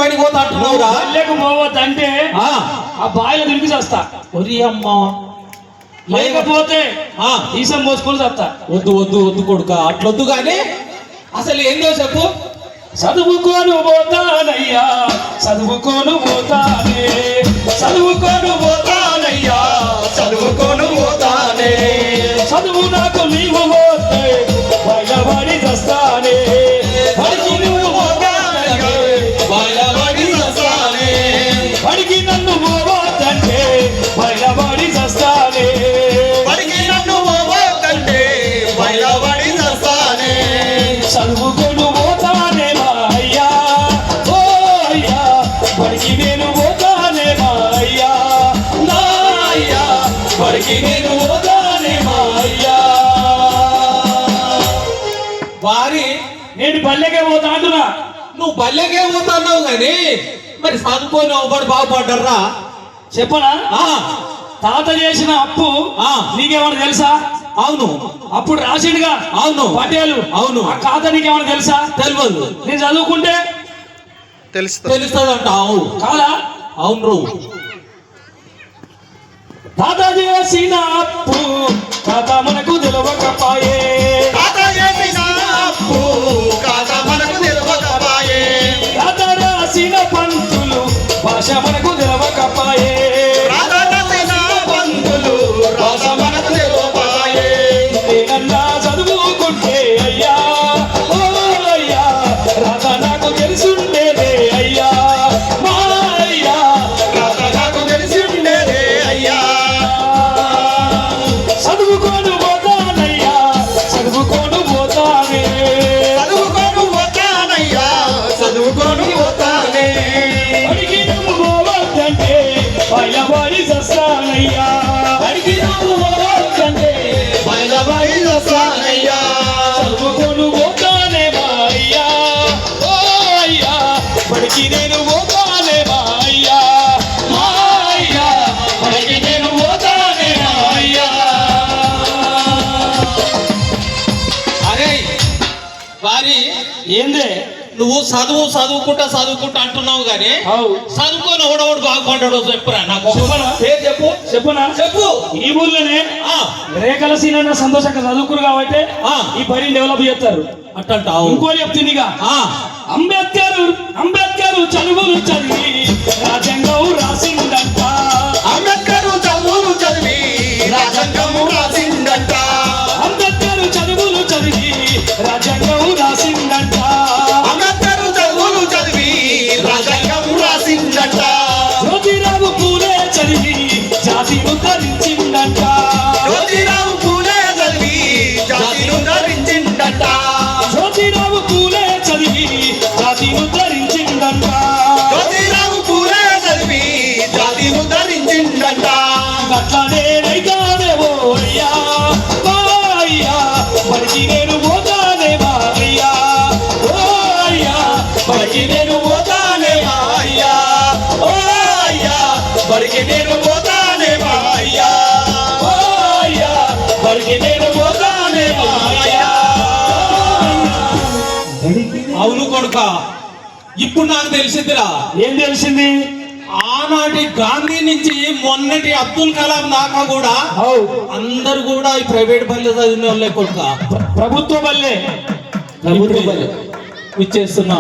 పనికి పోతా అంటున్నావురా? పల్లెకు పోవద్దంటే ఆ బాయిలో దింపి చేస్తా. ఒరి అమ్మ, లేకపోతే ఈసం మోసుకొని చేస్తా. వద్దు వద్దు వద్దు కొడుక, అట్లొద్దు. కానీ అసలు ఏందో చెప్పు. చదువుకోను పోతానయ్యా, చదువుకోను పోతానే, చదువుకోను పోతానయ్యా, చదువుకోను పోతానే. చదువు నాకు నీవు పోతే బయలబడి చస్తానే, పడికి నువ్వు పోతానే బయలబడి చస్తానే, పడికి నన్ను పోవద్దంటే బయలబడి చస్తానే, పడికి నన్ను పోవద్దంటే బయలబడి చస్తానే. చదువుకోను పోతానే అయ్యా, ఓ అయ్యా, పడికి నేను పోతానే అయ్యా, నా అయ్యా, పడికి నేను పోతానే అయ్యా. వారి నేను పల్లెకే పోతా అంటున్నా. నువ్వు పల్లెకే పోతున్నావు కానీ మరి చదువుకొని ఒకటి బాగుపడ్డర్రా? చెప్పనా? తాత చేసిన అప్పు నీకేమన్నా తెలుసా? అవును, అప్పుడు రాసిండుగా. అవును పటేలు. అవును. ఆ ఖాతా నీకేమన్నా తెలుసా? తెలియదు. నేను చదువుకుంటే తెలుస్తుందంట. కాదా? అవును. తాత చేసిన అప్పు తాత మనకు తెలవకపాయే, తాత చేసిన అప్పు తాత మనకు తెలవకపాయే, తాత రాసిన పంతులు భాష మనకు తెలవకపాయే, తాత రాసిన పంతులు భాష మనకు తెలవకపాయే. నేనన్నా చదువుకుంటే అయ్యా, ఓ అయ్యా, రాత నాకు తెలుసుండేదే అయ్యా, మా అయ్యా, రాత నాకు తెలిసిండేదే అయ్యా. చదువుకోను పోతానయ్యా, చదువుకోను పోతానే, చదువుకోను పోతానయ్యా, చదువుకోను పోతానే. పడికి నువ్వు పోవద్దంటే బయలబడి చస్తానయ్యా, పడికి నువ్వు పోవద్దంటే బయలబడి చస్తానయ్యా. చదువుకోను పోతానే అయ్యా, ఓ అయ్యా, పడికి నేను పోతానే అయ్యా, మా అయ్యా, పడికి నేను పోతానే అయ్యా. అరే వారి, ఏందే నువ్వు చదువుకుంటా అంటున్నావు కానీ చదువుకొని ఒకడోడు బాగుపడ్డాడు చెప్పురా నాకు. చెప్పనా? పేరు చెప్పు. చెప్పనా? చెప్పు. ఈ ఊర్లోనే రేఖల సీనన్న సంతోషంగా చదువుకురు కాబట్టి ఈ పని డెవలప్ చేస్తారు అట్టంటావు. ఇంకోటి చెప్తుందిగా. అంబేద్కర్ చదువులు చదివి రాజ్యాంగం రాసిందంట, అంబేద్కర్ చదువులు చదివి రాజ్యాంగం రాసిందంట, అంబేద్కర్ చదువులు చదివి రాజ్యాంగం రాసిందంట, అంబేద్కర్ చదువులు చదివి రాజ్యాంగం రాసిందంట, జ్యోతిరావు పూలే చదివి జాతిను ధరించిందంట, జ్యోతిరావు పూలే చదివి జాతిను ధరించిందంట, జ్యోతిరావు పూలే చదివి జాతిను ధరించిందంట, జ్యోతిరావు పూలే చదివి జాతిను ధరించిందంట. అట్లానే రైతానేవో అయ్యా, మా అయ్యా, పడికి నేను పోతానే మా అయ్యా, ఓ అయ్యా, పడికి నేను పోతానే మా అయ్యా, ఓ అయ్యా, పడికి నేను పోతానే మా అయ్యా, ఓ అయ్యా, పడికి నేను పోతానే మా అయ్యా. అవును కొడుక, ఇప్పుడు నాకు తెలిసిందిరా. ఏం తెలిసింది? ఆనాటి గాంధీ నుంచి మొన్నటి అబ్దుల్ కలాం దాకా కూడా అందరు కూడా ఈ ప్రైవేట్ బల్లె చదివిన వాళ్ళే కొడుక. ప్రభుత్వ బల్లే ఇచ్చేస్తున్నా